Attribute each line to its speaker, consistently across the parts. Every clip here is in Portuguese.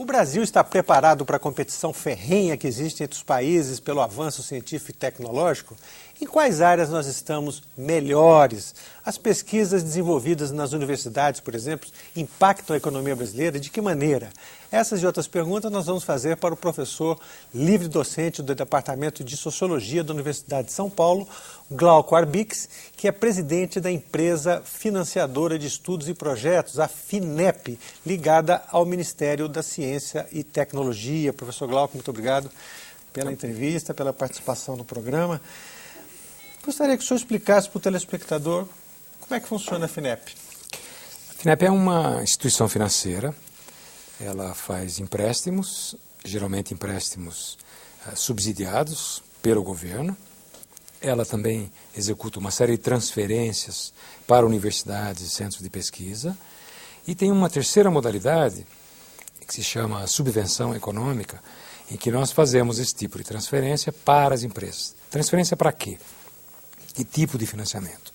Speaker 1: Brasil está preparado para a competição ferrenha que existe entre os países pelo avanço científico e tecnológico? Em quais áreas nós estamos melhores? As pesquisas desenvolvidas nas universidades, por exemplo, impactam a economia brasileira? De que maneira? Essas e outras perguntas nós vamos fazer para o professor livre-docente do Departamento de Sociologia da Universidade de São Paulo, Glauco Arbix, que é presidente da empresa financiadora de estudos e projetos, a FINEP, ligada ao Ministério da Ciência e Tecnologia. Professor Glauco, muito obrigado pela entrevista, pela participação no programa. Gostaria que o senhor explicasse para o telespectador como é que funciona a FINEP.
Speaker 2: A FINEP é uma instituição financeira, ela faz empréstimos, geralmente empréstimos subsidiados pelo governo. Ela também executa uma série de transferências para universidades e centros de pesquisa. E tem uma terceira modalidade, que se chama subvenção econômica, em que nós fazemos esse tipo de transferência para as empresas. Transferência para quê? Que tipo de financiamento?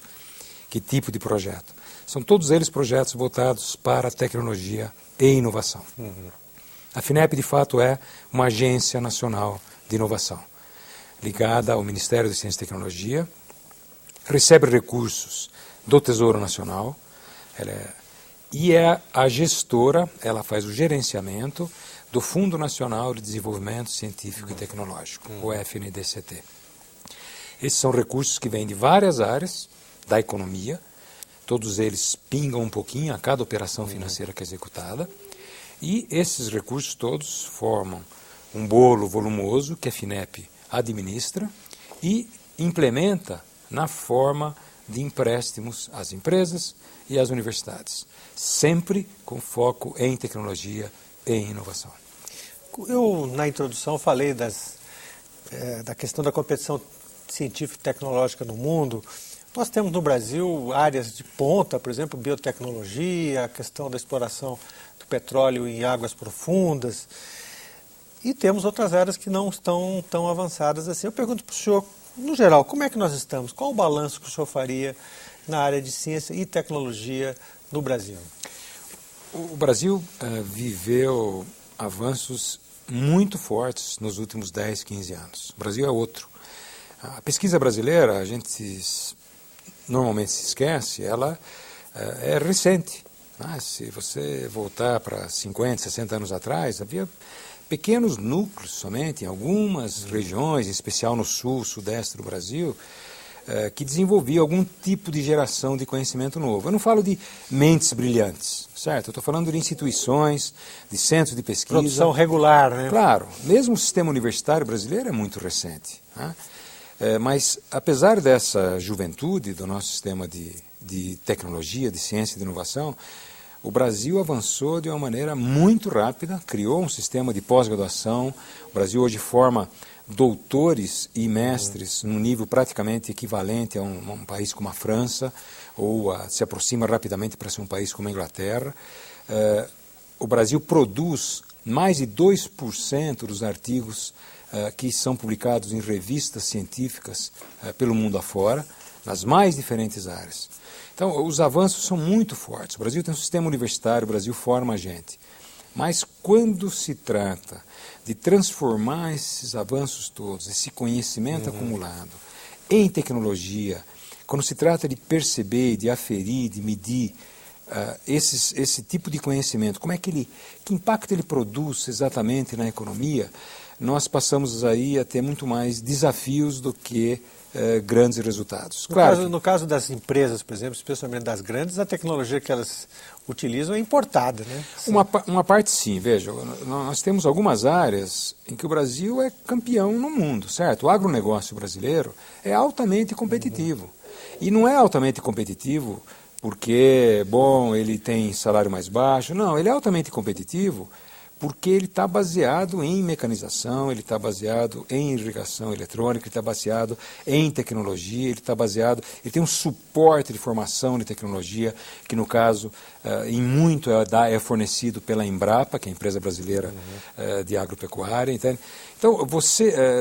Speaker 2: Que tipo de projeto? São todos eles projetos voltados para tecnologia e inovação. A FINEP, de fato, é uma agência nacional de inovação, ligada ao Ministério da Ciência e Tecnologia, recebe recursos do Tesouro Nacional, e é a gestora, ela faz o gerenciamento do Fundo Nacional de Desenvolvimento Científico e Tecnológico, o FNDCT. Esses são recursos que vêm de várias áreas da economia, todos eles pingam um pouquinho a cada operação financeira que é executada, e esses recursos todos formam um bolo volumoso que a FINEP administra e implementa na forma de empréstimos às empresas e às universidades, sempre com foco em tecnologia e em inovação.
Speaker 1: Eu, na introdução, falei da questão da competição científica e tecnológica no mundo. Nós temos no Brasil áreas de ponta, por exemplo, biotecnologia, a questão da exploração do petróleo em águas profundas, e temos outras áreas que não estão tão avançadas assim. Eu pergunto para o senhor, no geral, como é que nós estamos? Qual o balanço que o senhor faria na área de ciência e tecnologia no Brasil?
Speaker 2: O Brasil viveu avanços muito fortes nos últimos 10, 15 anos. O Brasil é outro. A pesquisa brasileira, a gente normalmente se esquece, ela é recente. Se você voltar para 50, 60 anos atrás, havia pequenos núcleos somente em algumas regiões, em especial no sul, sudeste do Brasil, que desenvolviam algum tipo de geração de conhecimento novo. Eu não falo de mentes brilhantes, certo? Eu estou falando de instituições, de centros de pesquisa.
Speaker 1: Produção regular, né?
Speaker 2: Claro, mesmo o sistema universitário brasileiro é muito recente, né? Mas, apesar dessa juventude do nosso sistema de tecnologia, de ciência e de inovação, o Brasil avançou de uma maneira muito rápida, criou um sistema de pós-graduação. O Brasil hoje forma doutores e mestres num nível praticamente equivalente a um país como a França, ou se aproxima rapidamente para ser um país como a Inglaterra. O Brasil produz mais de 2% dos artigos que são publicados em revistas científicas pelo mundo afora, nas mais diferentes áreas. Então, os avanços são muito fortes. O Brasil tem um sistema universitário, o Brasil forma gente. Mas quando se trata de transformar esses avanços todos, esse conhecimento acumulado em tecnologia, quando se trata de perceber, de aferir, de medir esse tipo de conhecimento, que impacto ele produz exatamente na economia, nós passamos aí a ter muito mais desafios do que grandes resultados.
Speaker 1: No caso das empresas, por exemplo, especialmente das grandes, a tecnologia que elas utilizam é importada, né?
Speaker 2: Uma parte sim, veja, nós temos algumas áreas em que o Brasil é campeão no mundo, certo? O agronegócio brasileiro é altamente competitivo. E não é altamente competitivo porque, ele tem salário mais baixo. Não, ele é altamente competitivo porque ele está baseado em mecanização, ele está baseado em irrigação eletrônica, ele está baseado em tecnologia, ele tem um suporte de formação de tecnologia, que no caso, em muito é fornecido pela Embrapa, que é a empresa brasileira de agropecuária. Entende? Então,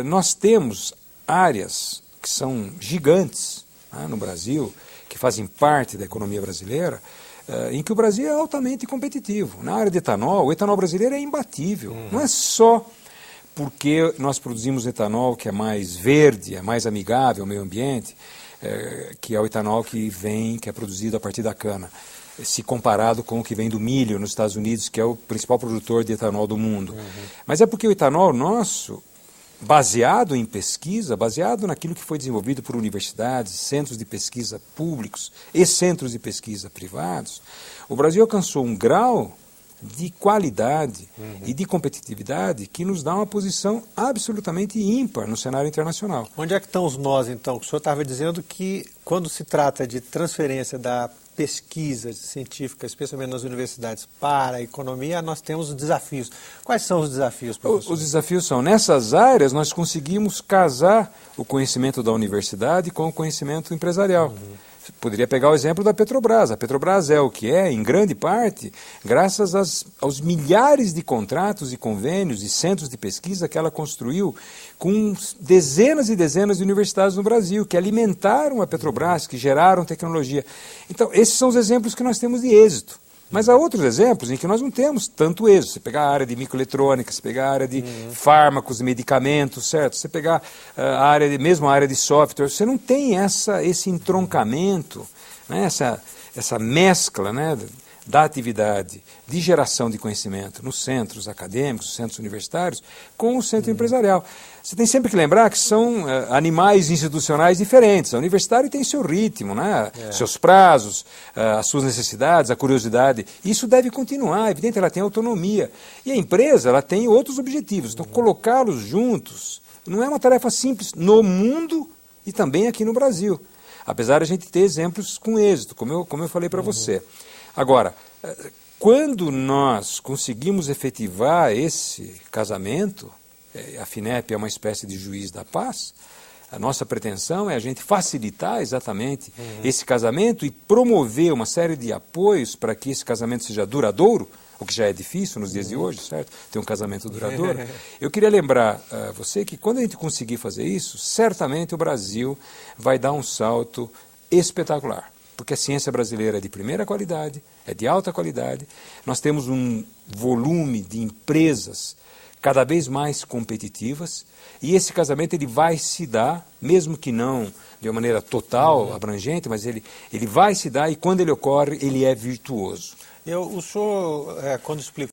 Speaker 2: nós temos áreas que são gigantes no Brasil, que fazem parte da economia brasileira, em que o Brasil é altamente competitivo. Na área de etanol, o etanol brasileiro é imbatível. Não é só porque nós produzimos etanol que é mais verde, é mais amigável ao meio ambiente, que é o etanol que é produzido a partir da cana, se comparado com o que vem do milho nos Estados Unidos, que é o principal produtor de etanol do mundo. Mas é porque o etanol nosso, baseado em pesquisa, baseado naquilo que foi desenvolvido por universidades, centros de pesquisa públicos e centros de pesquisa privados, o Brasil alcançou um grau de qualidade e de competitividade que nos dá uma posição absolutamente ímpar no cenário internacional.
Speaker 1: Onde é que estão os nós, então? O senhor estava dizendo que quando se trata de transferência da pesquisa científica, especialmente nas universidades, para a economia, nós temos desafios. Quais são os desafios, professor?
Speaker 2: Os desafios são, nessas áreas, nós conseguimos casar o conhecimento da universidade com o conhecimento empresarial. Poderia pegar o exemplo da Petrobras. A Petrobras é o que é, em grande parte, graças aos milhares de contratos e convênios e centros de pesquisa que ela construiu com dezenas e dezenas de universidades no Brasil, que alimentaram a Petrobras, que geraram tecnologia. Então, esses são os exemplos que nós temos de êxito. Mas há outros exemplos em que nós não temos tanto êxito. Você pegar a área de microeletrônica, você pegar a área de fármacos, medicamentos, certo? Você pegar mesmo a área de software, você não tem esse entroncamento, né? essa mescla, né, da atividade de geração de conhecimento nos centros acadêmicos, nos centros universitários, com o centro empresarial. Você tem sempre que lembrar que são animais institucionais diferentes. A universidade tem seu ritmo, né? Seus prazos, as suas necessidades, a curiosidade. Isso deve continuar, evidente, ela tem autonomia. E a empresa, ela tem outros objetivos. Então, colocá-los juntos não é uma tarefa simples no mundo e também aqui no Brasil. Apesar de a gente ter exemplos com êxito, como eu falei para você. Agora, quando nós conseguimos efetivar esse casamento, a FINEP é uma espécie de juiz da paz, a nossa pretensão é a gente facilitar exatamente esse casamento e promover uma série de apoios para que esse casamento seja duradouro, o que já é difícil nos dias de hoje, certo? Ter um casamento duradouro. Eu queria lembrar a você que quando a gente conseguir fazer isso, certamente o Brasil vai dar um salto espetacular. Porque a ciência brasileira é de primeira qualidade, é de alta qualidade, nós temos um volume de empresas cada vez mais competitivas, e esse casamento ele vai se dar, mesmo que não de uma maneira total, abrangente, mas ele vai se dar, e quando ele ocorre, ele é virtuoso.
Speaker 1: O senhor, quando explicou